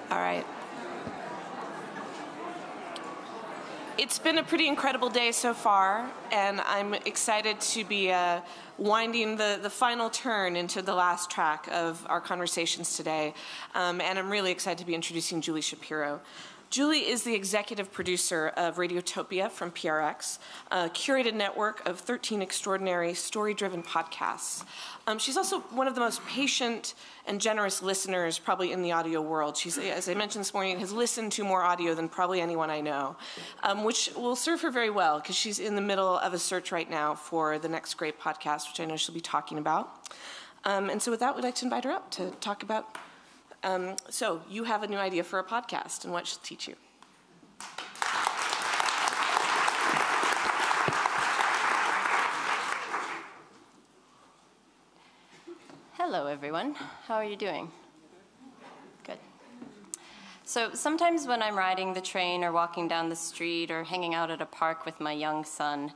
All right. It's been a pretty incredible day so far, and I'm excited to be winding the final turn into the last track of our conversations today. And I'm really excited to be introducing Julie Shapiro. Julie is the executive producer of Radiotopia from PRX, a curated network of 13 extraordinary story-driven podcasts. She's also one of the most patient and generous listeners probably in the audio world. She's, as I mentioned this morning, has listened to more audio than probably anyone I know, which will serve her very well because she's in the middle of a search right now for the next great podcast, which I know she'll be talking about. And so with that, we'd like to invite her up to talk about so you have a new idea for a podcast and what she'll teach you. Hello, everyone. How are you doing? Good. So sometimes when I'm riding the train or walking down the street or hanging out at a park with my young son,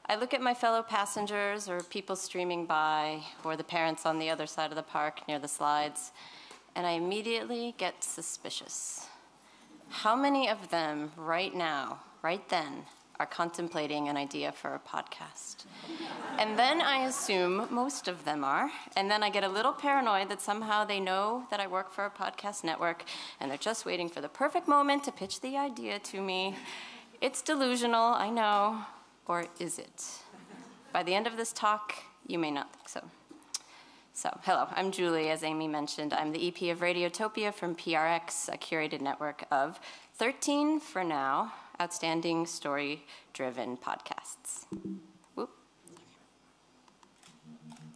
I look at my fellow passengers or people streaming by or the parents on the other side of the park near the slides, and I immediately get suspicious. How many of them right now, right then, are contemplating an idea for a podcast? And then I assume most of them are, and then I get a little paranoid that somehow they know that I work for a podcast network and they're just waiting for the perfect moment to pitch the idea to me. It's delusional, I know, or is it? By the end of this talk, you may not think so. So, hello, I'm Julie, as Amy mentioned. I'm the EP of Radiotopia from PRX, a curated network of 13, for now, outstanding story-driven podcasts. Whoop.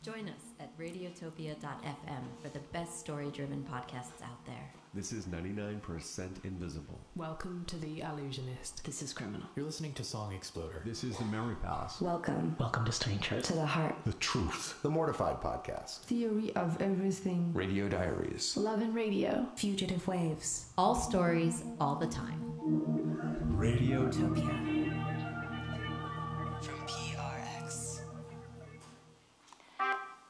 Join us at radiotopia.fm for the best story-driven podcasts out there. This is 99% Invisible. Welcome to The Allusionist. This is Criminal. You're listening to Song Exploder. This is The Memory Palace. Welcome to Strange To the Heart. The Truth. The Mortified Podcast. Theory of Everything. Radio Diaries. Love and Radio. Fugitive Waves. All stories, all the time. Radiotopia. From PRX.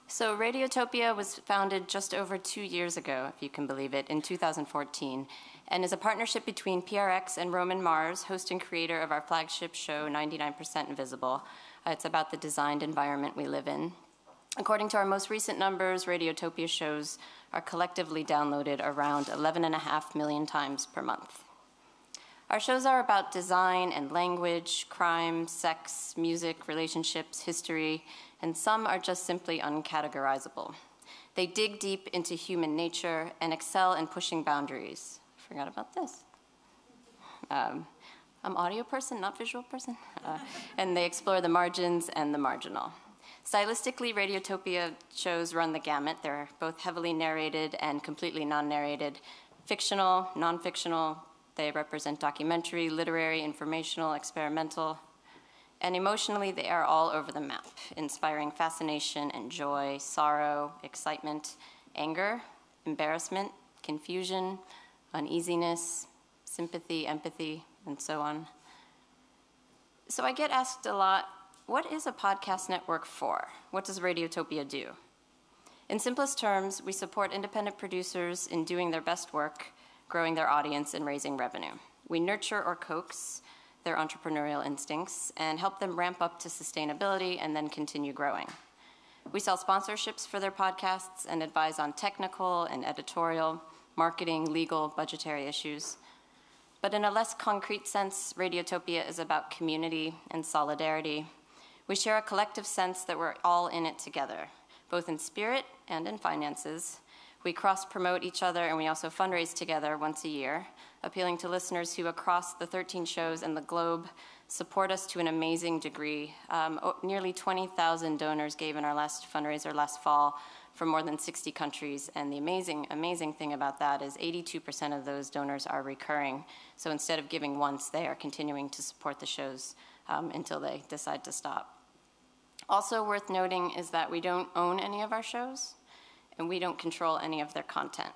So Radiotopia was founded just over 2 years ago, if you can believe it, in 2014, and is a partnership between PRX and Roman Mars, host and creator of our flagship show, 99% Invisible. It's about the designed environment we live in. According to our most recent numbers, Radiotopia shows are collectively downloaded around 11.5 million times per month. Our shows are about design and language, crime, sex, music, relationships, history, and some are just simply uncategorizable. They dig deep into human nature and excel in pushing boundaries. I forgot about this. I'm audio person, not visual person. And they explore the margins and the marginal. Stylistically, Radiotopia shows run the gamut. They're both heavily narrated and completely non-narrated, fictional, non-fictional. They represent documentary, literary, informational, experimental. And emotionally, they are all over the map, inspiring fascination and joy, sorrow, excitement, anger, embarrassment, confusion, uneasiness, sympathy, empathy, and so on. So I get asked a lot, what is a podcast network for? What does Radiotopia do? In simplest terms, we support independent producers in doing their best work, growing their audience, and raising revenue. We nurture or coax their entrepreneurial instincts and help them ramp up to sustainability and then continue growing. We sell sponsorships for their podcasts and advise on technical and editorial, marketing, legal, budgetary issues. But in a less concrete sense, Radiotopia is about community and solidarity. We share a collective sense that we're all in it together, both in spirit and in finances. We cross-promote each other, and we also fundraise together once a year, appealing to listeners who across the 13 shows and the globe support us to an amazing degree. Nearly 20,000 donors gave in our last fundraiser last fall from more than 60 countries, and the amazing thing about that is 82% of those donors are recurring. So instead of giving once, they are continuing to support the shows until they decide to stop. Also worth noting is that we don't own any of our shows, and we don't control any of their content.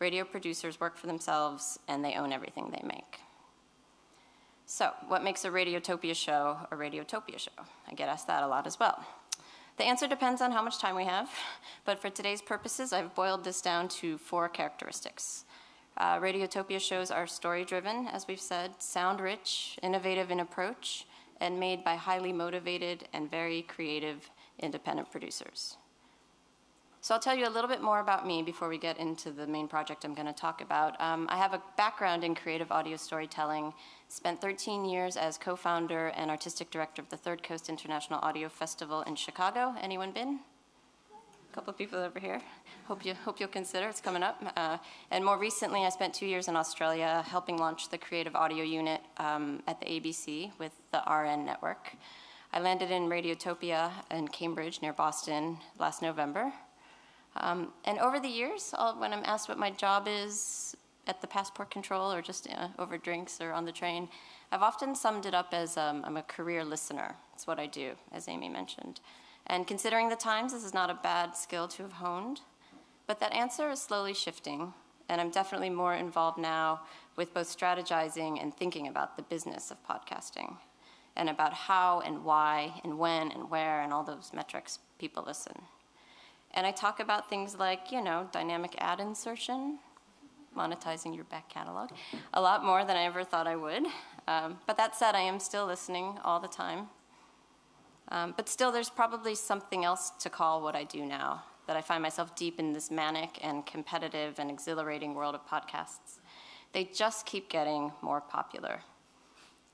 Radio producers work for themselves, and they own everything they make. So, what makes a Radiotopia show a Radiotopia show? I get asked that a lot as well. The answer depends on how much time we have, but for today's purposes, I've boiled this down to 4 characteristics. Radiotopia shows are story-driven, as we've said, sound-rich, innovative in approach, and made by highly motivated and very creative independent producers. So I'll tell you a little bit more about me before we get into the main project I'm going to talk about. I have a background in creative audio storytelling, spent 13 years as co-founder and artistic director of the Third Coast International Audio Festival in Chicago. Anyone been? A couple of people over here. Hope you'll consider, it's coming up. And more recently, I spent 2 years in Australia helping launch the creative audio unit at the ABC with the RN network. I landed in Radiotopia in Cambridge near Boston last November. And over the years, when I'm asked what my job is at the passport control or just over drinks or on the train, I've often summed it up as I'm a career listener. It's what I do, as Amy mentioned. And considering the times, this is not a bad skill to have honed. But that answer is slowly shifting, and I'm definitely more involved now with both strategizing and thinking about the business of podcasting and about how and why and when and where and all those metrics people listen. And I talk about things like, dynamic ad insertion, monetizing your back catalog, a lot more than I ever thought I would. But that said, I am still listening all the time. But still, there's probably something else to call what I do now, that I find myself deep in this manic and competitive and exhilarating world of podcasts. They just keep getting more popular.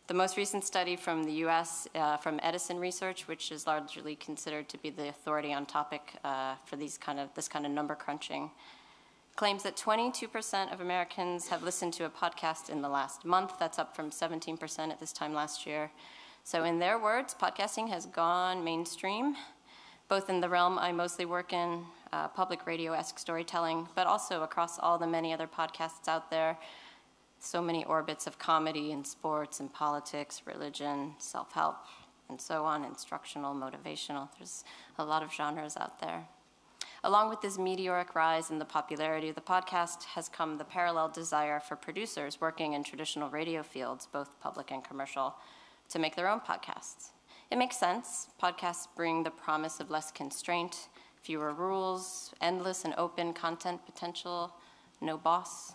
The most recent study from the US, from Edison Research, which is largely considered to be the authority on topic for this kind of number crunching, claims that 22% of Americans have listened to a podcast in the last month. That's up from 17% at this time last year. So in their words, podcasting has gone mainstream, both in the realm I mostly work in, public radio-esque storytelling, but also across all the many other podcasts out there. So many orbits of comedy and sports and politics, religion, self-help, and so on, instructional, motivational. There's a lot of genres out there. Along with this meteoric rise in the popularity of the podcast has come the parallel desire for producers working in traditional radio fields, both public and commercial, to make their own podcasts. It makes sense. Podcasts bring the promise of less constraint, fewer rules, endless and open content potential, no boss.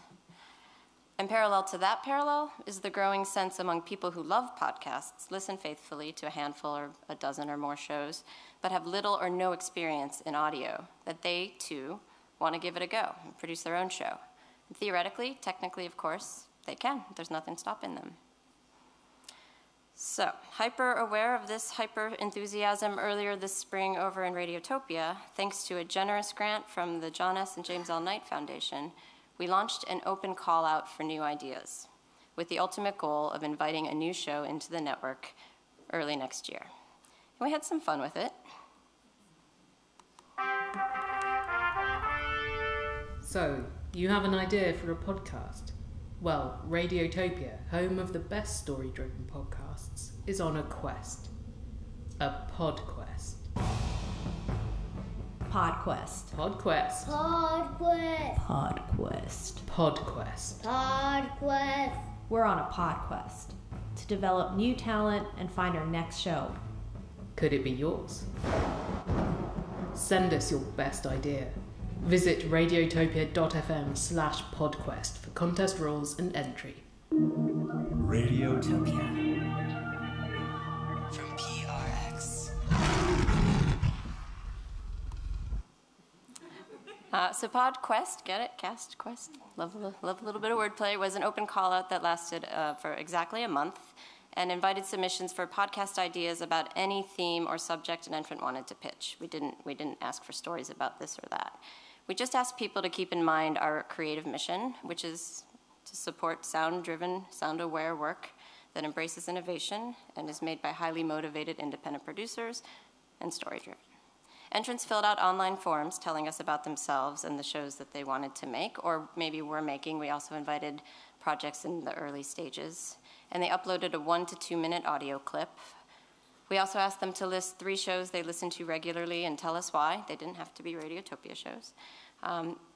And parallel to that parallel is the growing sense among people who love podcasts, listen faithfully to a handful or a dozen or more shows, but have little or no experience in audio, that they, too, want to give it a go and produce their own show. And theoretically, technically, of course, they can. There's nothing stopping them. So, hyper aware of this hyper enthusiasm earlier this spring over in Radiotopia, thanks to a generous grant from the John S. and James L. Knight Foundation, we launched an open call out for new ideas, with the ultimate goal of inviting a new show into the network early next year. And we had some fun with it. So, you have an idea for a podcast? Well, Radiotopia, home of the best story-driven podcasts, is on a quest. A podquest. Podquest. Podquest. Podquest. Podquest. Podquest. Podquest. We're on a podquest to develop new talent and find our next show. Could it be yours? Send us your best idea. Visit radiotopia.fm/podquest for contest rules and entry. Radiotopia. From PRX. So PodQuest, get it? Cast, Quest? Love a little bit of wordplay. Was an open call-out that lasted for exactly a month and invited submissions for podcast ideas about any theme or subject an entrant wanted to pitch. We didn't ask for stories about this or that. We just asked people to keep in mind our creative mission, which is to support sound-driven, sound-aware work that embraces innovation and is made by highly motivated independent producers and story-driven. Entrants filled out online forms telling us about themselves and the shows that they wanted to make, or maybe were making. We also invited projects in the early stages, and they uploaded a 1 to 2 minute audio clip. We also asked them to list 3 shows they listen to regularly and tell us why. They didn't have to be Radiotopia shows.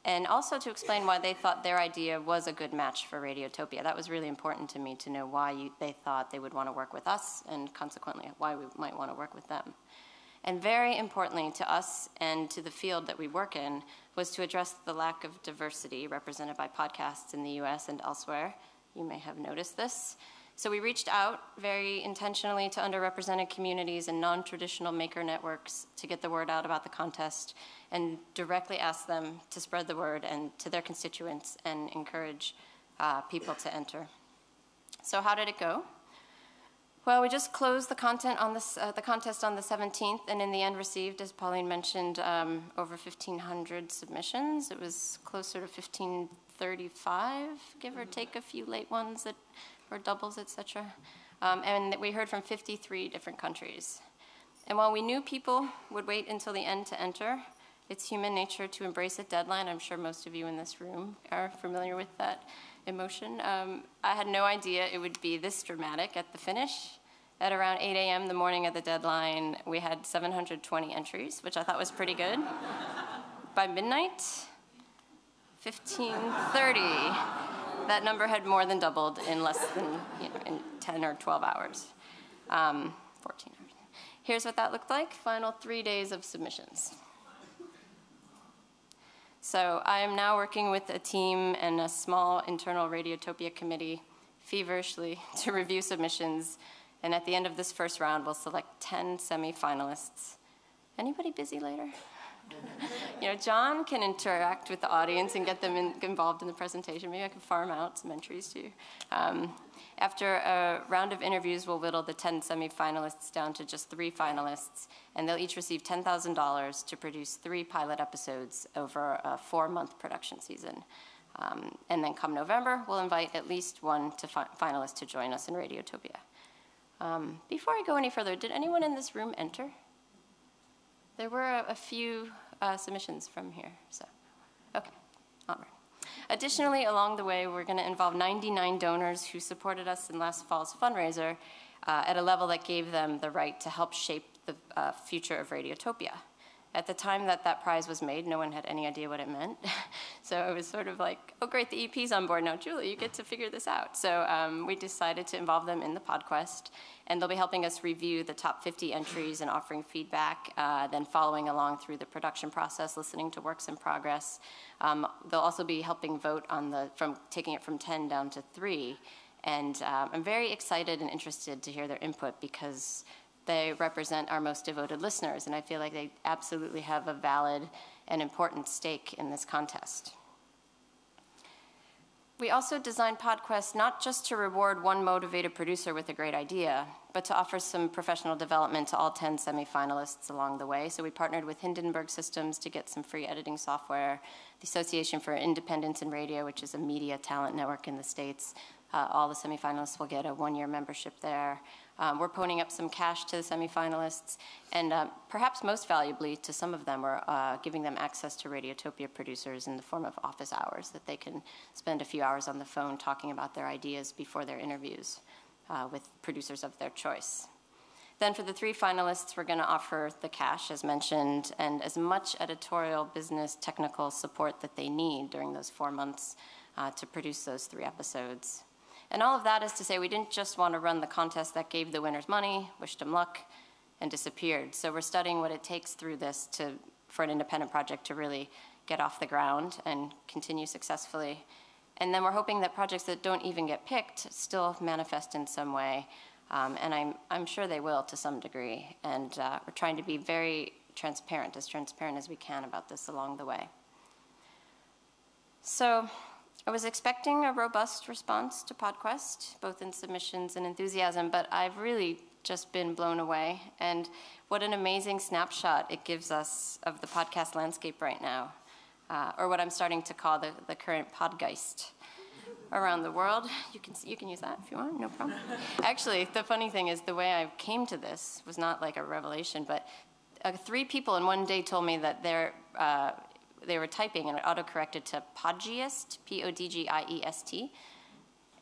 And also to explain why they thought their idea was a good match for Radiotopia. That was really important to me to know why they thought they would want to work with us and consequently why we might want to work with them. And very importantly to us and to the field that we work in was to address the lack of diversity represented by podcasts in the US and elsewhere. You may have noticed this. So we reached out very intentionally to underrepresented communities and non-traditional maker networks to get the word out about the contest and directly asked them to spread the word and to their constituents and encourage people to enter. So how did it go? Well, we just closed the contest on the 17th, and in the end received, as Pauline mentioned, over 1,500 submissions. It was closer to 1,535, give or take a few late ones that were doubles, etc. And we heard from 53 different countries. And while we knew people would wait until the end to enter, it's human nature to embrace a deadline. I'm sure most of you in this room are familiar with that emotion. I had no idea it would be this dramatic at the finish. At around 8 a.m. the morning of the deadline, we had 720 entries, which I thought was pretty good. By midnight, 1,530. That number had more than doubled in less than, in 10 or 12 hours, 14 hours. Here's what that looked like, final 3 days of submissions. So I am now working with a team and a small internal Radiotopia committee feverishly to review submissions. And at the end of this first round, we'll select 10 semi-finalists. Anybody busy later? John can interact with the audience and get them involved in the presentation. Maybe I can farm out some entries too. After a round of interviews, we'll whittle the 10 semi-finalists down to just 3 finalists, and they'll each receive $10,000 to produce 3 pilot episodes over a 4-month production season. And then come November, we'll invite at least one finalist to join us in Radiotopia. Before I go any further, did anyone in this room enter? There were a few submissions from here, so, okay, all right. Additionally, along the way, we're gonna involve 99 donors who supported us in last fall's fundraiser at a level that gave them the right to help shape the future of Radiotopia. At the time that prize was made, no one had any idea what it meant. So it was sort of like, oh great, the EP's on board now. Julie, you get to figure this out. So we decided to involve them in the PodQuest, and they'll be helping us review the top 50 entries and offering feedback, then following along through the production process, listening to works in progress. They'll also be helping vote on taking it from 10 down to 3. And I'm very excited and interested to hear their input because they represent our most devoted listeners, and I feel like they absolutely have a valid and important stake in this contest. We also designed PodQuest not just to reward one motivated producer with a great idea, but to offer some professional development to all 10 semi-finalists along the way. So we partnered with Hindenburg Systems to get some free editing software, the Association for Independence in Radio, which is a media talent network in the States. All the semi-finalists will get a 1-year membership there. We're ponying up some cash to the semi-finalists, and perhaps most valuably to some of them, we're giving them access to Radiotopia producers in the form of office hours that they can spend a few hours on the phone talking about their ideas before their interviews with producers of their choice. Then for the 3 finalists, we're going to offer the cash, as mentioned, and as much editorial, business, technical support that they need during those 4 months to produce those 3 episodes. And all of that is to say we didn't just want to run the contest that gave the winners money, wished them luck, and disappeared. So we're studying what it takes through this for an independent project to really get off the ground and continue successfully. And then we're hoping that projects that don't even get picked still manifest in some way. And I'm sure they will to some degree. And we're trying to be very transparent as we can about this along the way. So I was expecting a robust response to PodQuest, both in submissions and enthusiasm, but I've really just been blown away. And what an amazing snapshot it gives us of the podcast landscape right now, or what I'm starting to call the current podgeist around the world. You can use that if you want, no problem. Actually, the funny thing is the way I came to this was not like a revelation, but 3 people in one day told me that they were typing and it autocorrected to podgeist, P-O-D-G-I-E-S-T.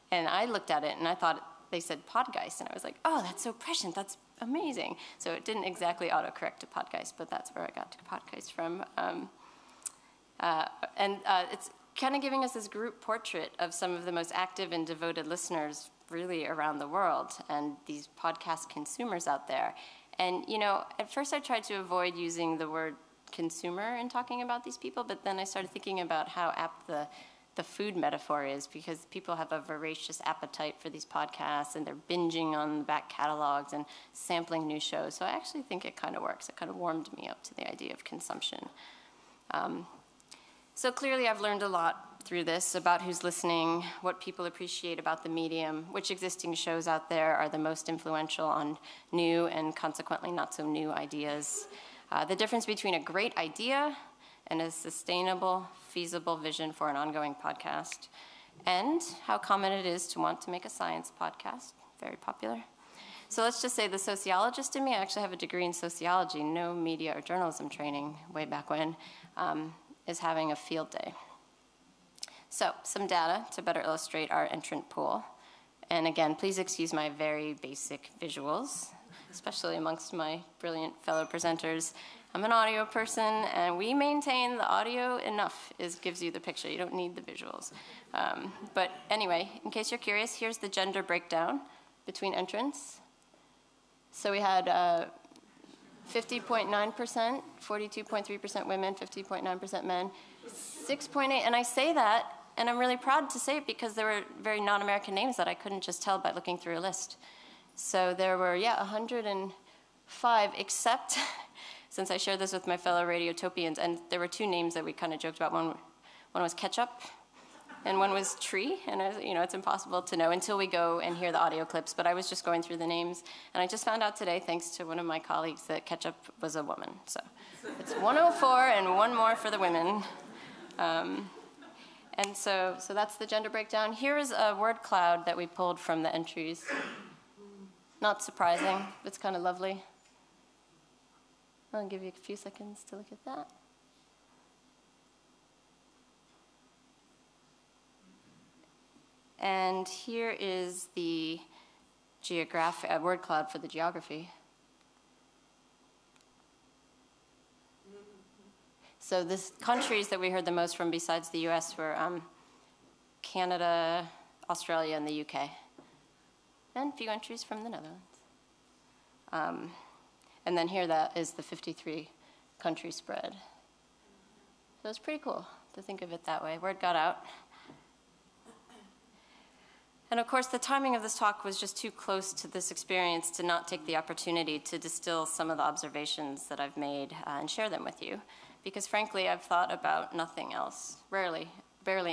And I looked at it and I thought they said podgeist. And I was like, oh, that's so prescient. That's amazing. So it didn't exactly autocorrect to podgeist, but that's where I got to podgeist from. It's kind of giving us this group portrait of some of the most active and devoted listeners really around the world and these podcast consumers out there. And, you know, at first I tried to avoid using the word consumer in talking about these people, but then I started thinking about how apt the food metaphor is, because people have a voracious appetite for these podcasts, and they're binging on the back catalogs and sampling new shows. So I actually think it kind of works. It kind of warmed me up to the idea of consumption. So clearly I've learned a lot through this about who's listening, what people appreciate about the medium, which existing shows out there are the most influential on new and consequently not so new ideas, the difference between a great idea and a sustainable, feasible vision for an ongoing podcast, and how common it is to want to make a science podcast, very popular. So let's just say the sociologist in me, I actually have a degree in sociology, no media or journalism training way back when, is having a field day. So some data to better illustrate our entrant pool. And again, please excuse my very basic visuals, especially amongst my brilliant fellow presenters. I'm an audio person, and we maintain the audio enough gives you the picture. You don't need the visuals. But anyway, in case you're curious, here's the gender breakdown between entrants. So we had 50.9%, 42.3% women, 50.9% men, 6.8%, and I say that, and I'm really proud to say it because there were very non-American names that I couldn't just tell by looking through a list. So there were, 105, except, since I shared this with my fellow Radiotopians, and there were two names that we kind of joked about. One was Ketchup, and one was Tree, and it's impossible to know until we go and hear the audio clips, but I was just going through the names, and I just found out today, thanks to one of my colleagues, that Ketchup was a woman. So it's 104 and one more for the women. And so that's the gender breakdown. Here is a word cloud that we pulled from the entries. Not surprising, it's kind of lovely. I'll give you a few seconds to look at that. And here is the word cloud for the geography. So the countries that we heard the most from besides the US were Canada, Australia, and the UK. And a few entries from the Netherlands. And then here that is the 53 country spread. So it's pretty cool to think of it that way. Word got out. And of course, the timing of this talk was just too close to this experience to not take the opportunity to distill some of the observations that I've made and share them with you. Because frankly, I've thought about nothing else, barely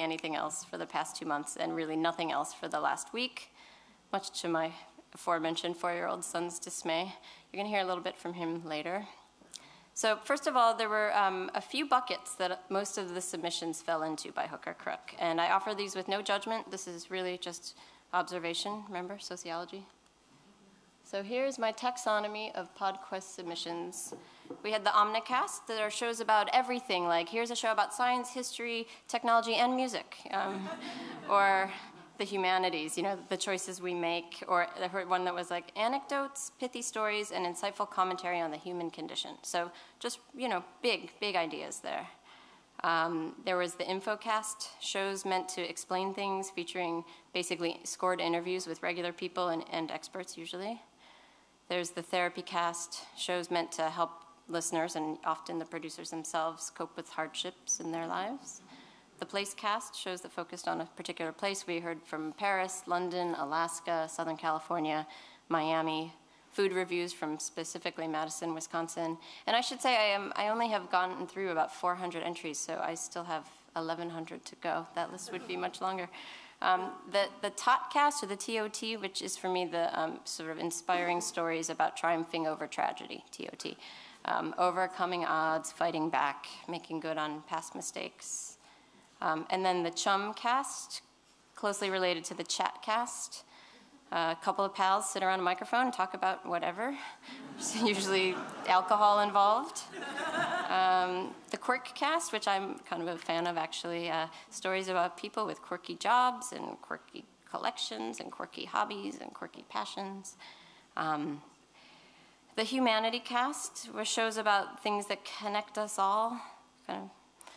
anything else for the past 2 months, and really nothing else for the last week, much to my aforementioned 4-year-old son's dismay. You're going to hear a little bit from him later. So first of all, there were a few buckets that most of the submissions fell into by hook or crook. And I offer these with no judgment. This is really just observation. Remember, sociology? So here's my taxonomy of PodQuest submissions. We had the Omnicast, that are shows about everything, like here's a show about science, history, technology, and music. Or the humanities, the choices we make. Or I heard one that was like anecdotes, pithy stories, and insightful commentary on the human condition. So just, big ideas there. There was the InfoCast, shows meant to explain things, featuring basically scored interviews with regular people and experts usually. There's the Therapy Cast, shows meant to help listeners and often the producers themselves cope with hardships in their lives. The Place Cast, shows that focused on a particular place. We heard from Paris, London, Alaska, Southern California, Miami, food reviews from specifically Madison, Wisconsin. And I should say I only have gotten through about 400 entries, so I still have 1,100 to go. That list would be much longer. The Totcast, or the TOT, which is for me the sort of inspiring stories about triumphing over tragedy, TOT. Overcoming odds, fighting back, making good on past mistakes. And then the Chumcast, closely related to the Chatcast. A couple of pals sit around a microphone and talk about whatever. There's usually alcohol involved. The Quirkcast, which I'm kind of a fan of actually, stories about people with quirky jobs and quirky collections and quirky hobbies and quirky passions. The Humanity Cast were shows about things that connect us all. Kind of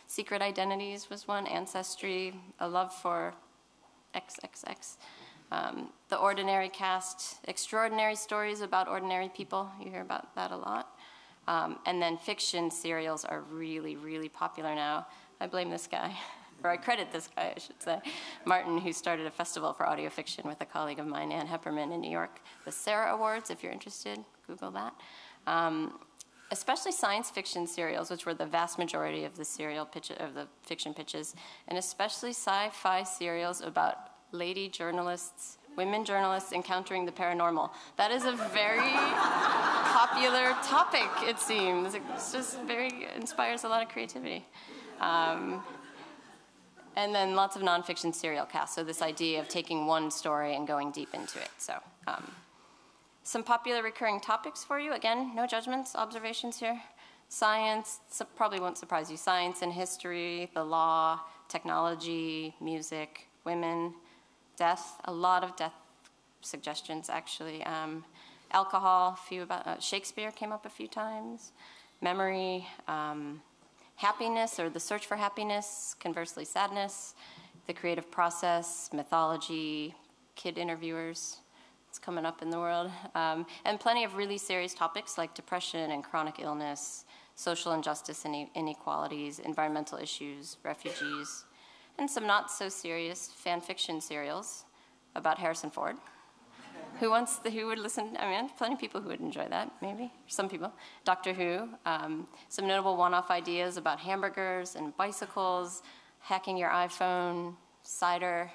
secret identities was one, ancestry, a love for XXX. The ordinary cast, extraordinary stories about ordinary people. You hear about that a lot. And then fiction serials are really, really popular now. I blame this guy, or I credit this guy, I should say, Martin, who started a festival for audio fiction with a colleague of mine, Ann Hepperman, in New York. The Sarah Awards, if you're interested, Google that. Especially science fiction serials, which were the vast majority of the fiction pitches, and especially sci-fi serials about lady journalists, women journalists encountering the paranormal. That is a very popular topic, it seems. It's just inspires a lot of creativity. And then lots of nonfiction serial casts. So this idea of taking one story and going deep into it. So some popular recurring topics for you. Again, no judgments, observations here. Science, probably won't surprise you. Science and history, the law, technology, music, women, death, a lot of death suggestions, actually. Alcohol, few about Shakespeare came up a few times. Memory, happiness or the search for happiness, conversely sadness, the creative process, mythology, kid interviewers. It's coming up in the world. And plenty of really serious topics like depression and chronic illness, social injustice and inequalities, environmental issues, refugees, and some not so serious fan fiction serials about Harrison Ford. Who would listen? I mean, plenty of people who would enjoy that, maybe. Some people. Doctor Who. Some notable one-off ideas about hamburgers and bicycles, hacking your iPhone, cider,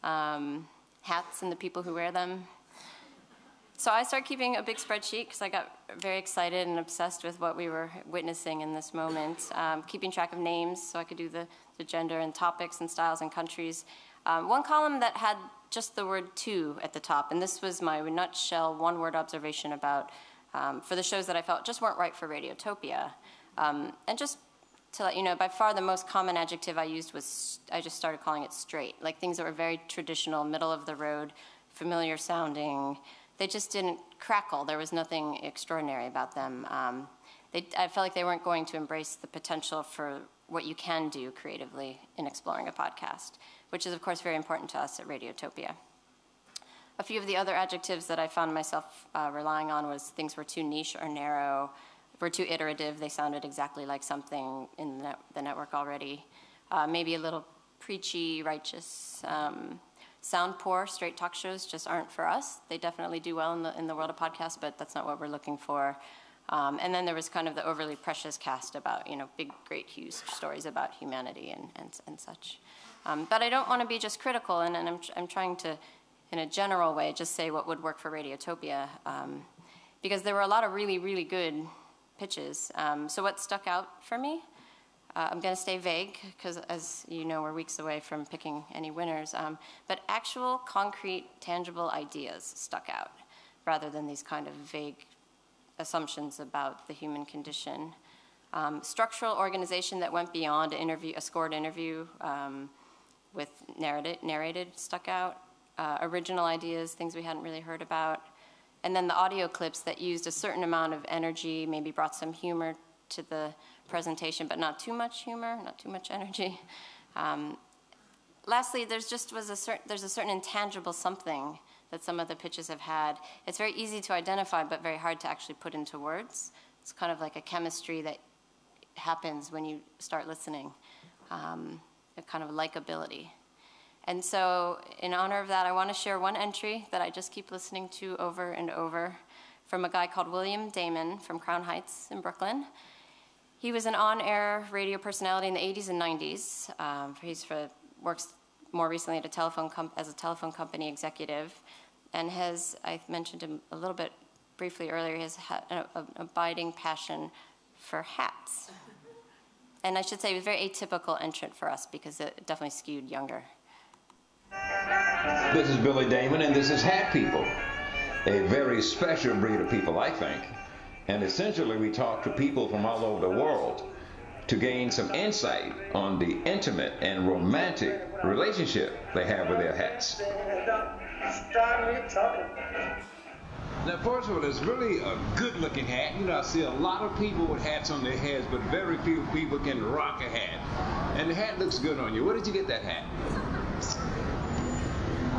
hats and the people who wear them. So I started keeping a big spreadsheet because I got very excited and obsessed with what we were witnessing in this moment. Keeping track of names so I could do the gender and topics and styles and countries. One column that had just the word "to" at the top, and this was my nutshell one-word observation about for the shows that I felt just weren't right for Radiotopia. And just to let you know, by far the most common adjective I used was, I just started calling it straight, like things that were very traditional, middle of the road, familiar sounding. They just didn't crackle. There was nothing extraordinary about them. I felt like they weren't going to embrace the potential for what you can do creatively in exploring a podcast, which is, of course, very important to us at Radiotopia. A few of the other adjectives that I found myself relying on was things were too niche or narrow, were too iterative. They sounded exactly like something in the network already. Maybe a little preachy, righteous. Sound poor, straight talk shows just aren't for us. They definitely do well in the world of podcasts, but that's not what we're looking for. And then there was kind of the overly precious cast about, big, great, huge stories about humanity and such. But I don't want to be just critical, and I'm trying to, in a general way, just say what would work for Radiotopia, because there were a lot of really, really good pitches. So what stuck out for me? I'm going to stay vague, because as you know, we're weeks away from picking any winners. But actual, concrete, tangible ideas stuck out, rather than these kind of vague assumptions about the human condition. Structural organization that went beyond a scored interview with narrated stuck out. Original ideas, things we hadn't really heard about. And then the audio clips that used a certain amount of energy, maybe brought some humor to the presentation, but not too much humor, not too much energy. Lastly, there's a certain intangible something that some of the pitches have had. It's very easy to identify, but very hard to actually put into words. It's kind of like a chemistry that happens when you start listening, a kind of likability. And so in honor of that, I want to share one entry that I just keep listening to over and over from a guy called William Damon from Crown Heights in Brooklyn. He was an on-air radio personality in the 80s and 90s. Works more recently at as a telephone company executive, and I mentioned him a little bit briefly earlier, has an abiding passion for hats. And I should say he was a very atypical entrant for us because it definitely skewed younger. This is Billy Damon, and this is Hat People, a very special breed of people, I think. And essentially, we talk to people from all over the world to gain some insight on the intimate and romantic relationship they have with their hats. Now, first of all, it's really a good-looking hat. I see a lot of people with hats on their heads, but very few people can rock a hat. And the hat looks good on you. Where did you get that hat?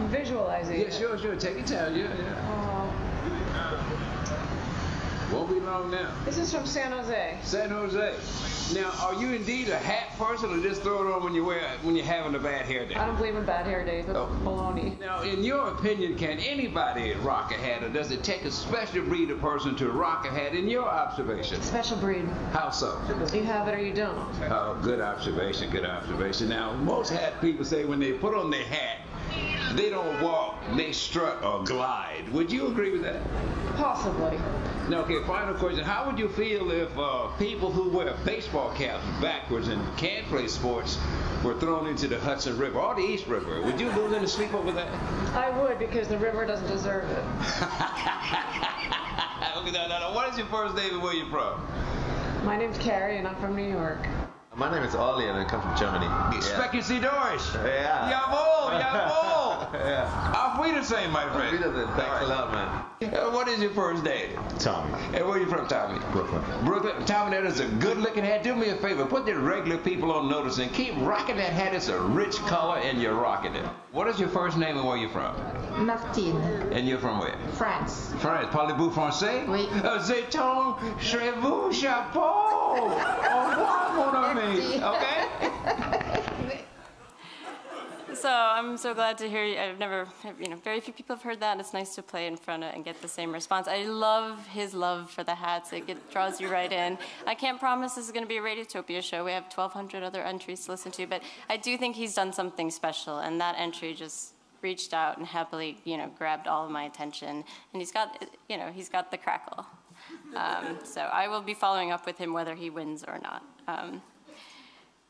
Visual visualizing. Yeah, sure. Take your time. Yeah. Won't be long now. This is from San Jose. San Jose. Now, are you indeed a hat person, or just throw it on when you're having a bad hair day? I don't believe in bad hair days. That's baloney. Now, in your opinion, can anybody rock a hat, or does it take a special breed of person to rock a hat? In your observation. Special breed. How so? You have it or you don't. Oh, good observation. Now, most hat people say when they put on their hat, they don't walk, they strut or glide. Would you agree with that? Possibly. Now, okay, final question. How would you feel if people who wear baseball caps backwards and can't play sports were thrown into the Hudson River or the East River? Would you lose any sleep over that? I would, because the river doesn't deserve it. Okay, now, what is your first name and where you from? My name's Carrie, and I'm from New York. My name is Ollie, and I come from Germany. Expectancy Doris. Yeah. Jawohl. Yeah. Auf Wiedersehen, my friend. Auf Wiedersehen. Thanks a lot, man. What is your first name? Tommy. And where are you from, Tommy? Brooklyn. Tommy, that is a good-looking hat. Do me a favor. Put the regular people on notice and keep rocking that hat. It's a rich color, and you're rocking it. What is your first name and where you from? Martine. And you're from where? France. France. Parlez-vous français? Oui. Zeton, chez-vous, chapeau. Au revoir, mon ami. Okay? So I'm so glad to hear you. I've never, very few people have heard that. It's nice to play in front of and get the same response. I love his love for the hats. It draws you right in. I can't promise this is going to be a Radiotopia show. We have 1,200 other entries to listen to, but I do think he's done something special, and that entry just reached out and happily, grabbed all of my attention. And he's got the crackle. So I will be following up with him whether he wins or not.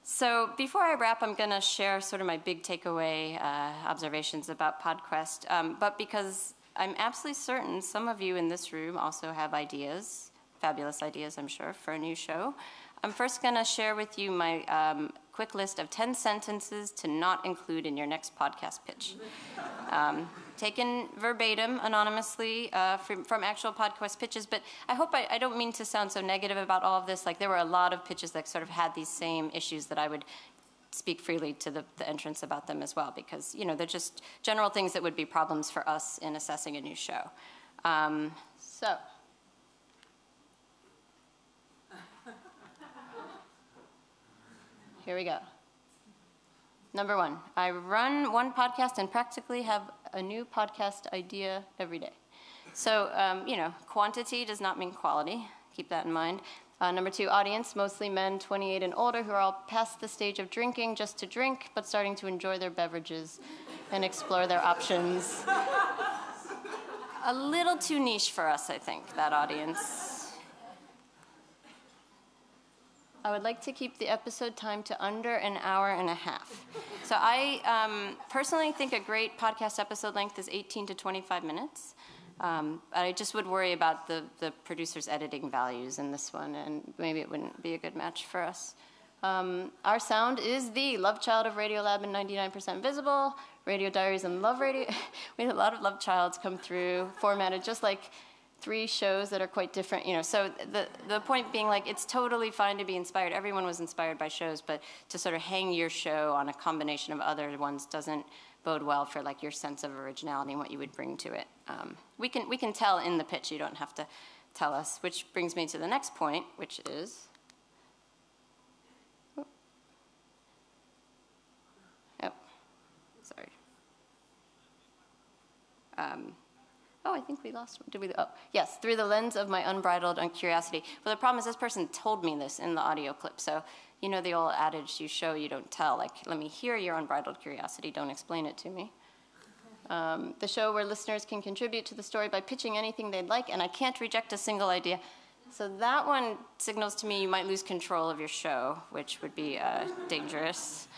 So before I wrap, I'm going to share sort of my big takeaway observations about PodQuest. But because I'm absolutely certain some of you in this room also have ideas, fabulous ideas, I'm sure, for a new show, I'm first going to share with you my quick list of 10 sentences to not include in your next podcast pitch. Taken verbatim, anonymously, from actual PodQuest pitches, but I hope I don't mean to sound so negative about all of this. Like, there were a lot of pitches that sort of had these same issues that I would speak freely to the entrants about them as well, because, they're just general things that would be problems for us in assessing a new show. So. Here we go. Number 1, I run one podcast and practically have a new podcast idea every day. So, quantity does not mean quality. Keep that in mind. Number 2, audience, mostly men 28 and older who are all past the stage of drinking just to drink, but starting to enjoy their beverages and explore their options. A little too niche for us, I think, that audience. I would like to keep the episode time to under an hour and a half. So I personally think a great podcast episode length is 18 to 25 minutes. I just would worry about the producer's editing values in this one, and maybe it wouldn't be a good match for us. Our sound is the Love Child of Radiolab and 99% Visible, Radio Diaries and Love Radio. We had a lot of Love Childs come through, formatted just like 3 shows that are quite different, so the point being, like, it's totally fine to be inspired. Everyone was inspired by shows, but to sort of hang your show on a combination of other ones doesn't bode well for, like, your sense of originality and what you would bring to it. We can tell in the pitch. You don't have to tell us, which brings me to the next point, which is, sorry. I think we lost one. Did we? Oh, yes, through the lens of my unbridled curiosity. Well, the problem is this person told me this in the audio clip. So, the old adage, you show, you don't tell. Like, let me hear your unbridled curiosity. Don't explain it to me. The show where listeners can contribute to the story by pitching anything they'd like, and I can't reject a single idea. So that one signals to me you might lose control of your show, which would be dangerous.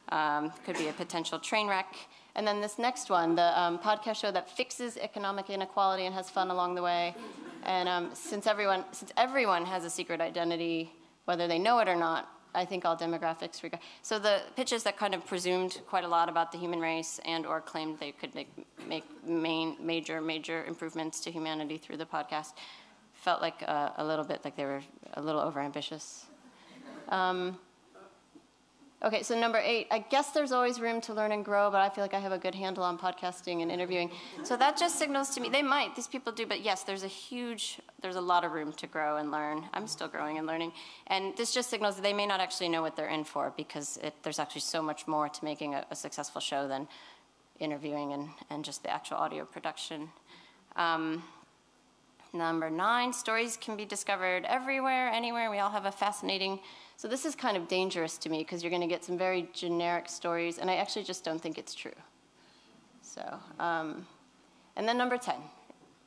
Could be a potential train wreck. And then this next one, the podcast show that fixes economic inequality and has fun along the way. And since everyone has a secret identity, whether they know it or not, I think all demographics regard. So the pitches that kind of presumed quite a lot about the human race and or claimed they could make major improvements to humanity through the podcast felt like a little bit like they were a little overambitious. Okay, so number 8, I guess there's always room to learn and grow, but I feel like I have a good handle on podcasting and interviewing. So that just signals to me, these people do, but yes, there's a lot of room to grow and learn. I'm still growing and learning. And this just signals that they may not actually know what they're in for, because there's actually so much more to making a successful show than interviewing and just the actual audio production. Number 9, stories can be discovered everywhere, anywhere. We all have a fascinating... So this is kind of dangerous to me, because you're going to get some very generic stories, and I actually just don't think it's true. So, and then number 10,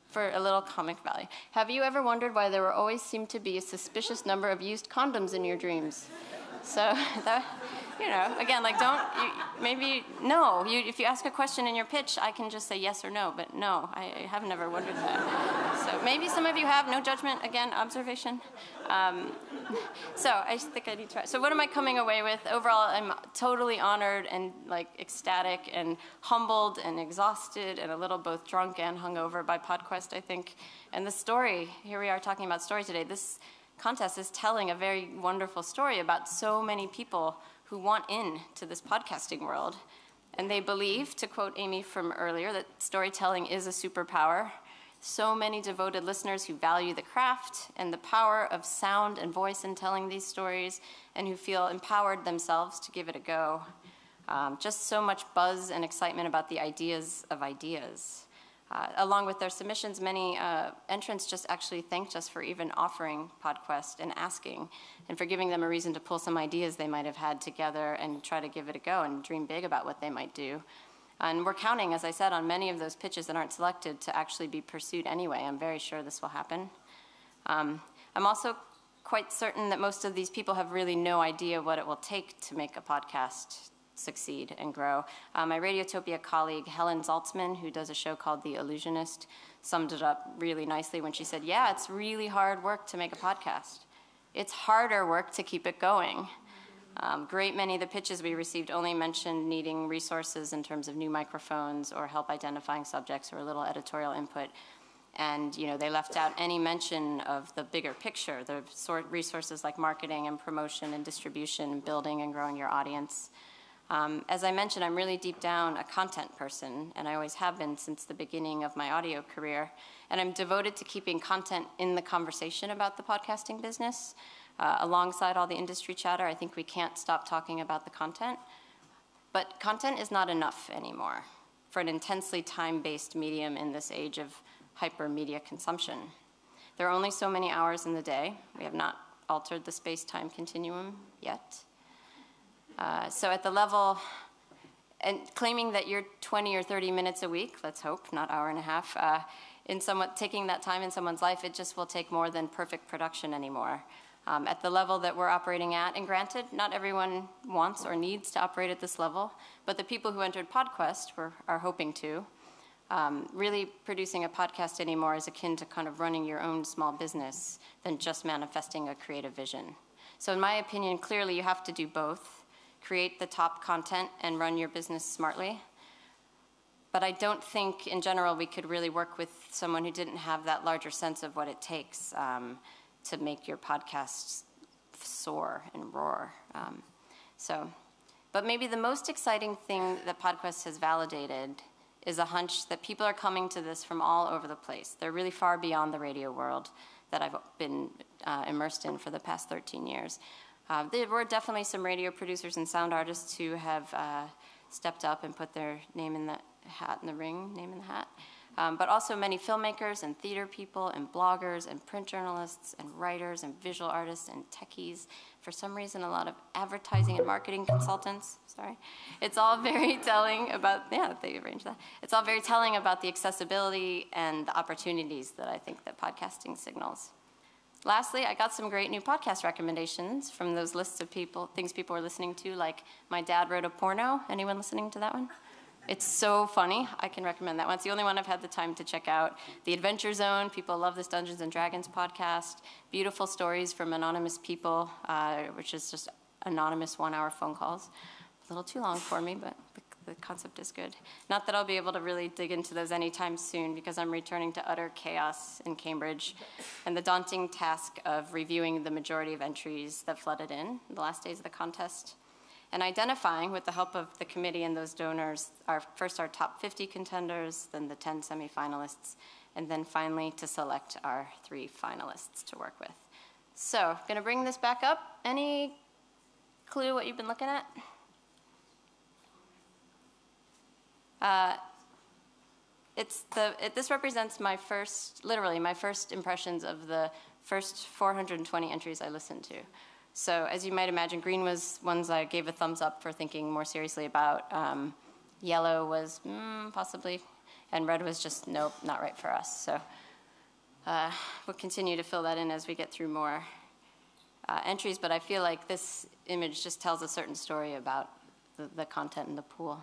for a little comic value. Have you ever wondered why there will always seem to be a suspicious number of used condoms in your dreams? So, that, again, like if you ask a question in your pitch, I can just say yes or no, but no, I have never wondered that. So maybe some of you have, no judgment, again, observation. So I think I need to try. So what am I coming away with? Overall, I'm totally honored and ecstatic and humbled and exhausted and a little both drunk and hungover by PodQuest, I think. And the story, here we are talking about story today. This contest is telling a very wonderful story about so many people who want into this podcasting world. And they believe, to quote Amy from earlier, that storytelling is a superpower. So many devoted listeners who value the craft and the power of sound and voice in telling these stories, and who feel empowered themselves to give it a go. Just so much buzz and excitement about the ideas of ideas. Along with their submissions, many entrants just actually thanked us for even offering PodQuest and asking, and for giving them a reason to pull some ideas they might have had together and try to give it a go and dream big about what they might do. And we're counting, as I said, on many of those pitches that aren't selected to actually be pursued anyway. I'm very sure this will happen. I'm also quite certain that most of these people have really no idea what it will take to make a podcast succeed and grow. My Radiotopia colleague, Helen Zaltzman, who does a show called The Illusionist, summed it up really nicely when she said, yeah, it's really hard work to make a podcast. It's harder work to keep it going. Great many of the pitches we received only mentioned needing resources in terms of new microphones or help identifying subjects or a little editorial input. And they left out any mention of the bigger picture, the resources like marketing and promotion and distribution and building and growing your audience. As I mentioned, I'm really deep down a content person, and I always have been since the beginning of my audio career. And I'm devoted to keeping content in the conversation about the podcasting business. Alongside all the industry chatter, I think we can't stop talking about the content. But content is not enough anymore for an intensely time-based medium in this age of hyper-media consumption. There are only so many hours in the day. We have not altered the space-time continuum yet. So at the level, and claiming that you're 20 or 30 minutes a week, let's hope, not hour and a half, taking that time in someone's life, it just will take more than perfect production anymore. At the level that we're operating at, and granted, not everyone wants or needs to operate at this level, but the people who entered PodQuest are hoping to. Really producing a podcast anymore is akin to kind of running your own small business than just manifesting a creative vision. So in my opinion, clearly you have to do both. Create the top content and run your business smartly. But I don't think, in general, we could really work with someone who didn't have that larger sense of what it takes to make your podcast soar and roar. But maybe the most exciting thing that PodQuest has validated is a hunch that people are coming to this from all over the place. They're really far beyond the radio world that I've been immersed in for the past 13 years. There were definitely some radio producers and sound artists who have stepped up and put their name in the hat, in the ring, name in the hat. But also many filmmakers and theater people and bloggers and print journalists and writers and visual artists and techies. For some reason, a lot of advertising and marketing consultants. Sorry. It's all very telling about, they arranged that. It's all very telling about the accessibility and the opportunities that I think that podcasting signals. Lastly, I got some great new podcast recommendations from those lists of things people are listening to, like My Dad Wrote a Porno. Anyone listening to that one? It's so funny. I can recommend that one. It's the only one I've had the time to check out. The Adventure Zone. People love this Dungeons & Dragons podcast. Beautiful stories from anonymous people, which is just anonymous 1-hour phone calls. A little too long for me, but the concept is good. Not that I'll be able to really dig into those anytime soon, because I'm returning to utter chaos in Cambridge and the daunting task of reviewing the majority of entries that flooded in the last days of the contest. and identifying, with the help of the committee and those donors, our top 50 contenders, then the 10 semifinalists, and then finally to select our 3 finalists to work with. So, I'm going to bring this back up. Any clue what you've been looking at? This represents my first, literally my first impressions of the first 420 entries I listened to. So as you might imagine, green was ones I gave a thumbs up for thinking more seriously about. Yellow was possibly, and red was just nope, not right for us. So we'll continue to fill that in as we get through more entries, but I feel like this image just tells a certain story about the content in the pool.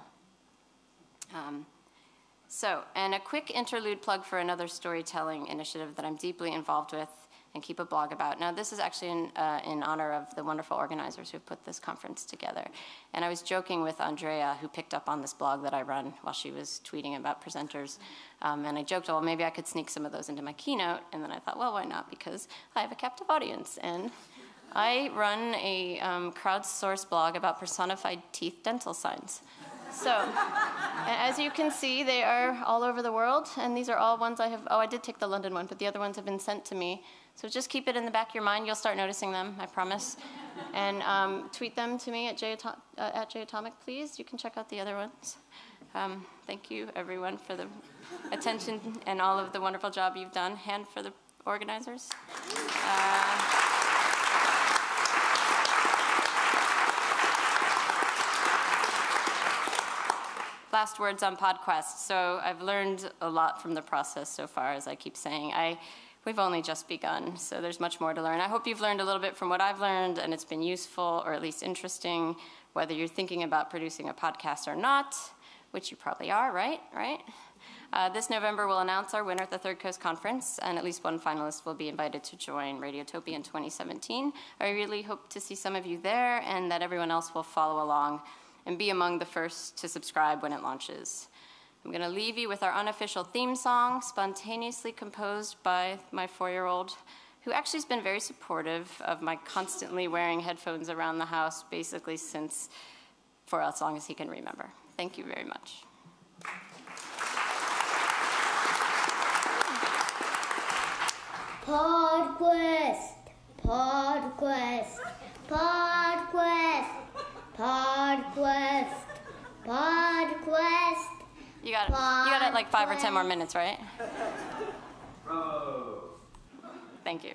And a quick interlude plug for another storytelling initiative that I'm deeply involved with and keep a blog about. Now, this is actually in honor of the wonderful organizers who put this conference together. And I was joking with Andrea, who picked up on this blog that I run while she was tweeting about presenters. And I joked, well, maybe I could sneak some of those into my keynote. And then I thought, well, why not? Because I have a captive audience. And I run a crowdsourced blog about personified teeth dental signs. So, as you can see, they are all over the world, and these are all ones I have, I did take the London one, but the other ones have been sent to me. So just keep it in the back of your mind. You'll start noticing them, I promise. And tweet them to me at JAtomic, please. You can check out the other ones. Thank you, everyone, for the attention and all of the wonderful job you've done. Hand for the organizers. Last words on PodQuest. So I've learned a lot from the process so far, as I keep saying. We've only just begun, so there's much more to learn. I hope you've learned a little bit from what I've learned, and it's been useful, or at least interesting, whether you're thinking about producing a podcast or not, which you probably are, right? This November, we'll announce our winner at the Third Coast Conference, and at least one finalist will be invited to join Radiotopia in 2017. I really hope to see some of you there, and that everyone else will follow along and be among the first to subscribe when it launches. I'm going to leave you with our unofficial theme song, spontaneously composed by my 4-year-old, who actually has been very supportive of my constantly wearing headphones around the house, basically for as long as he can remember. Thank you very much. PodQuest, PodQuest, PodQuest, PodQuest, PodQuest. You got it like 5 or 10 more minutes, right? Bravo. Thank you.